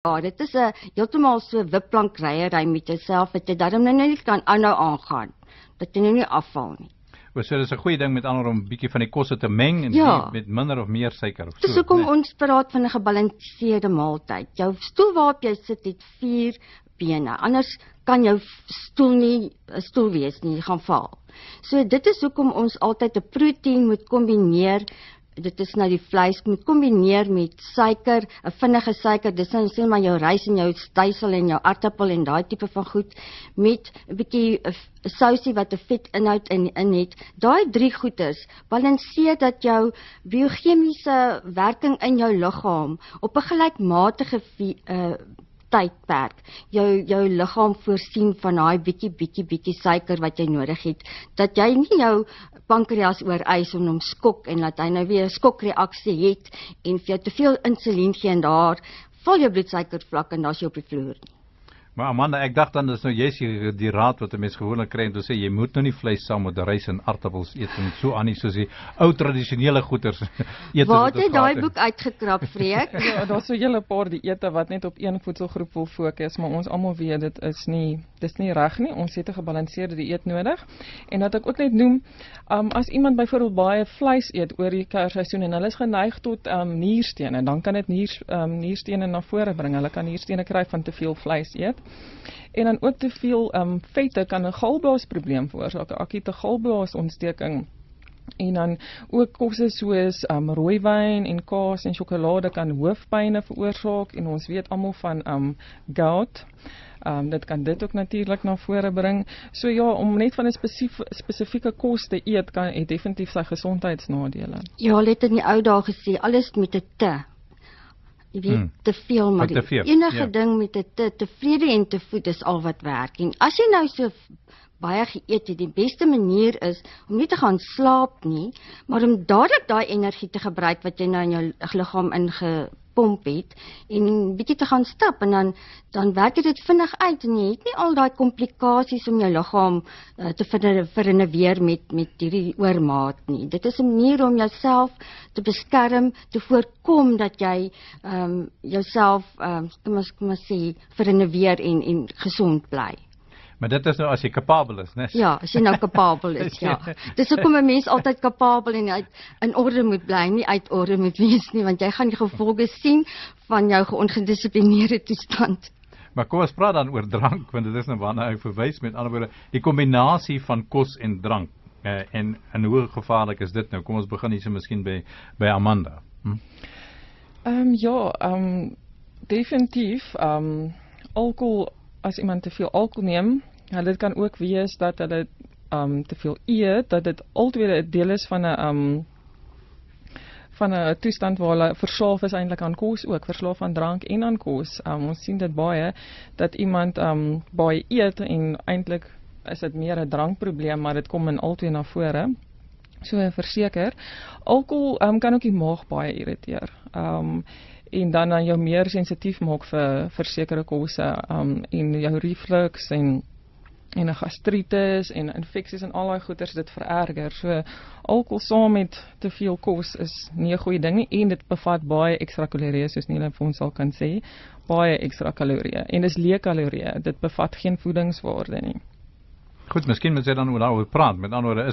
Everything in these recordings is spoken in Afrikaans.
Ja, dit is 'n heeltemal so wipplankryerry met jouself wat jy daarom nou nie kan aanhou aangaan. Dat jy nou nie afval nie. So dis 'n goeie ding met ander om 'n bietjie van die kosse te meng en Ja. met minder of meer suiker of so. Dis hoekom ons praat van 'n gebalanseerde maaltyd. Jou stoel waarop jy sit het 4 bene. Anders kan jou stoel nie 'n stoel wees nie, jy gaan val. So dit is hoekom ons altyd 'n proteïen moet kombineer. Dit is nou die vleis moet kombineer met suiker, 'n vinnige suiker, dis nou sê maar jou rys en jou stysel en jou aartappel en daai tipe van goed met 'n bietjie 'n sousie wat 'n vetinhoud in het. Daai 3 goeders balanseer dat jou biochemiese werking in jou liggaam op 'n gelykmatige tydperk jou liggaam voorsien van daai bietjie suiker wat jy nodig het, dat jy nie jou pankreas oorys en hom skok en laat hy nou weer 'n skokreaksie het en vir jou te veel insulien gee en daar val jou bloedsuikervlak en daar's jy op die vloer. Maar Amanda, ek dacht dan, dis nou juist die raad wat 'n mens gewoonlik kry om te sê, jy moet nou nie vleis saam met rys en aartappels eet en so aan nie, soos die ou tradisionele goeders eet. Waar het jy daai boek uitgekrap, Freek? Ja, daar's so 'n hele paar dieete wat net op een voedselgroep wil fokus, maar ons almal weet dis nie reg nie. Ons het 'n gebalanseerde dieet nodig. En wat ek ook net noem, as iemand byvoorbeeld baie vleis eet oor die Kersseisoen en hulle is geneig tot nierstene, dan kan dit nierstene na vore bring. Hulle kan nierstene kry van te veel vleis eet. En dan ook te veel vette kan 'n galblaasprobleem veroorsaak, 'n akute galblaasontsteking. En dan ook kosse soos rooiwyn en kaas en sjokolade kan hoofpyne veroorsaak en ons weet almal van gout. Dit kan dit ook natuurlik na vore bring. So ja, om net van 'n spesifieke kos te eet het definitief sy gesondheidsnadele. Ja, hulle het in die ou dae gesê alles met 'n te. Jy weet, te veel, maar enige ding met 'n tevrede en te voed is al wat werk. En as jy nou so baie geëet het, die beste manier is om nie te gaan slaap nie, maar om dadelik daai energie te gebruik wat jy nou in jou liggaam ingepomp het en bietjie te gaan stap en dan werk dit vinnig uit en jy het nie al daai komplikasies om jou liggaam te vernuweer met hierdie oormaat nie. Dit is 'n manier om jouself te beskerm, te voorkom dat jy jouself kom ons sê vernuweer en gesond bly. Maar dit is nou as jy kapabel is, né? Ja, as jy nou kapabel is, ja. Dis hoekom 'n mens altyd kapabel en in orde moet bly, nie uit orde moet wees nie, want jy gaan die gevolge sien van jou geongedissiplineerde toestand. Maar kom ons praat dan oor drank, want dit is nou waarna ek verwys, met ander woorde, die kombinasie van kos en drank. En hoe gevaarlik is dit nou? Kom ons begin hier so miskien by Amanda. Definitief, alkohol, as iemand te veel alkohol neem, dit kan ook wees dat hulle te veel eet, dat dit altyd 'n deel is van 'n toestand waar hulle verslaaf is eintlik aan kos ook, verslaaf aan drank en aan kos. Ons sien dit baie, dat iemand baie eet en eintlik is dit meer 'n drankprobleem, maar dit kom in altyd na vore. So verseker, alkohol kan ook die maag baie irriteer. En dan jou meer sensitief maak vir sekere kosse en jou reflux en 'n gastritis en infeksies en al daai goeters dit vererger. So alkohol saam met te veel kos is nie 'n goeie ding nie en dit bevat baie ekstra kalorieë soos Nela vir ons al kan sê, baie ekstra kalorieë en dis leë kalorieë. Dit bevat geen voedingswaarde nie. Goed, miskien moet jy dan daaroor praat. Met ander woorde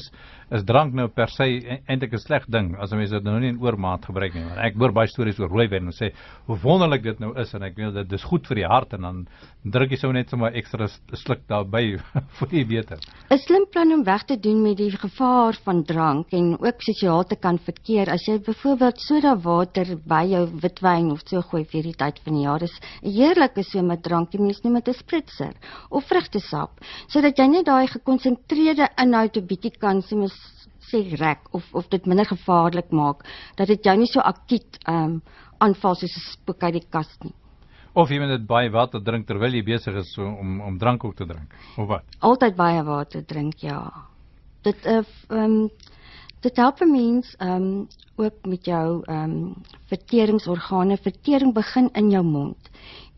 is drank nou per se eintlik 'n sleg ding as mense dit nou nie in oormaat gebruik nie. Want ek hoor baie stories oor rooiwyn en sê hoe wonderlik dit nou is en ek weet dit is goed vir die hart en dan druk jy sou net sommer ekstra sluk daarby vir jy beter. 'n Slim plan om weg te doen met die gevaar van drank en ook sosiaal te kan verkeer. As jy byvoorbeeld soda water by jou witwyn of so gooi vir die tyd van die jaar, is 'n heerlike somerdrank, die mens noem dit 'n spritzer of vrugtesap, sodat jy net daai gekonsentreerde inhoud 'n bietjie kan sê rek of dit minder gevaarlik maak, dat dit jou nie so akuut aanval soos 'n spook uit die kas nie. Of jy moet dit baie water drink terwyl jy besig is om drank ook te drink, of wat? Altyd baie water drink, ja. Dit help 'n mens ook met jou verteringsorgane. Vertering begin in jou mond.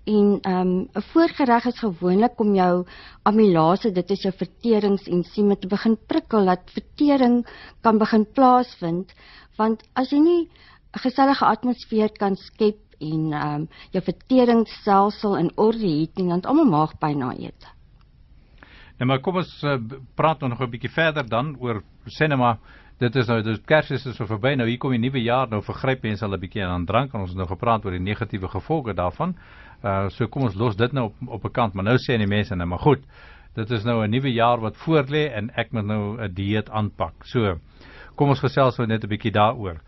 En 'n voorgereg is gewoonlik om jou amylase, dit is jou verteringsensieme, te begin prikkel, dat vertering kan begin plaasvind, want as jy nie 'n gesellige atmosfeer kan skep en jou verteringsstelsel in orde het en dan het almal maagpyn na ete. Nou maar kom ons praat nog 'n bietjie verder dan oor cinema. Dit is nou, dus Kersfees is so verby, nou hier kom die nuwe jaar, nou vergryp mense al 'n bietjie aan drank en ons het nou gepraat oor die negatiewe gevolge daarvan. So kom ons los dit nou op 'n kant, maar nou sê die mense nou, maar goed, dit is nou 'n nuwe jaar wat voorlê en ek moet nou 'n dieet aanpak. So, kom ons gesels nou net 'n bietjie daaroor.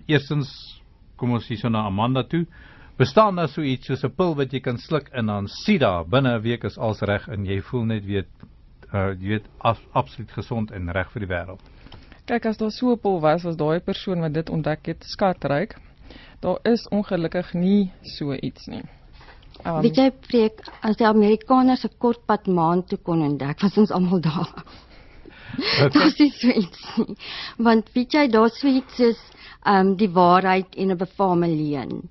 Eerstens, kom ons hierso na Amanda toe. Bestaan daar so iets soos 'n pil wat jy kan sluk en dan sien daar binne 'n week is alles reg en jy voel net jy weet absoluut gesond en reg vir die wêreld? Kyk, as daar so 'n pil was daai persoon wat dit ontdek het skatryk, daar is ongelukkig nie so iets nie. Weet jy, Preek, as die Amerikaners 'n kortpad maan toe kon ontdek, was ons almal daar. Daar is so iets nie. Want weet jy, daar is so iets soos die waarheid en 'n befaamde leuen.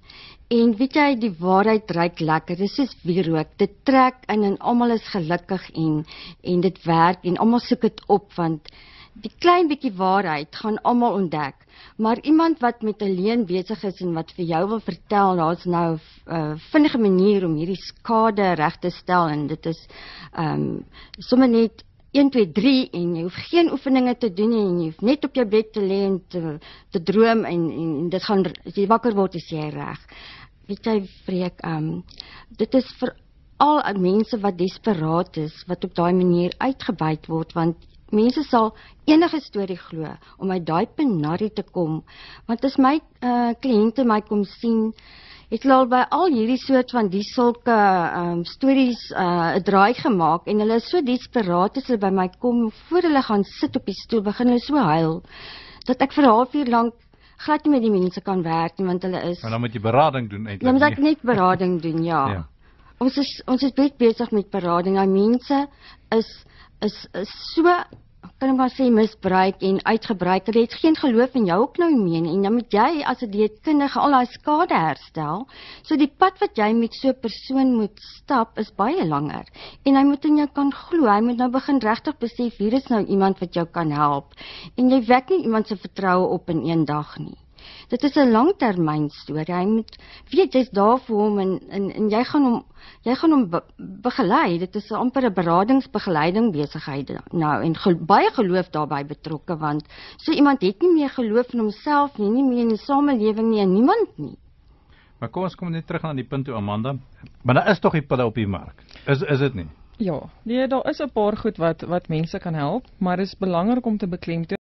En weet jy, die waarheid ruik lekker, dit is soos wierook, dit trek in en almal is gelukkig en dit werk en almal soek dit op, want die klein bietjie waarheid gaan almal ontdek, maar iemand wat met 'n leuen besig is en wat vir jou wil vertel, daar's nou 'n vinnige manier om hierdie skade reg te stel en dit is sommer net 1, 2, 3 en jy hoef geen oefeninge te doen en jy hoef net op jou bed te lê en te droom en dit gaan, as jy wakker word is jy reg. Weet jy, Freek, dit is vir al mense wat desperaat is, wat op daai manier uitgebuit word, want mense sal enige storie glo om uit daai penarie te kom, want as my kliënte my kom sien, het hulle al by al hierdie soort van die sulke stories 'n draai gemaak en hulle is so desperaat as hulle by my kom, voor hulle gaan sit op die stoel, begin hulle so huil, dat ek vir 'n halfuur lank glad nie met die mense kan werk nie, want hulle is... Maar dan moet jy berading doen eintlik. Ja, moet ek net berading doen, ja. Ons is besig met berading, nou mense is so, kan ek maar sê, misbruik en uitgebruik, hulle het geen geloof in jou ook nou meer nie, en dan moet jy as 'n dieetkundige al daai skade herstel, so die pad wat jy met so 'n persoon moet stap, is baie langer, en hy moet in jou kan glo, hy moet nou begin regtig besef, hier is nou iemand wat jou kan help, en jy wek nie iemand se vertroue op in een dag nie. Dit is 'n langtermyn storie. Hy moet weet jy's daar vir hom en jy gaan hom begelei. Dit is amper 'n beradingsbegeleiding besigheid nou en baie geloof daarbey betrokke, want so iemand het nie meer geloof in homself nie meer in die samelewing nie en niemand nie. Maar kom ons kom net terug aan die punt toe, Amanda. Maar daar is tog die pille op die mark. Is dit nie? Ja, nee, daar is 'n paar goed wat mense kan help, maar dit is belangrik om te beklemtoon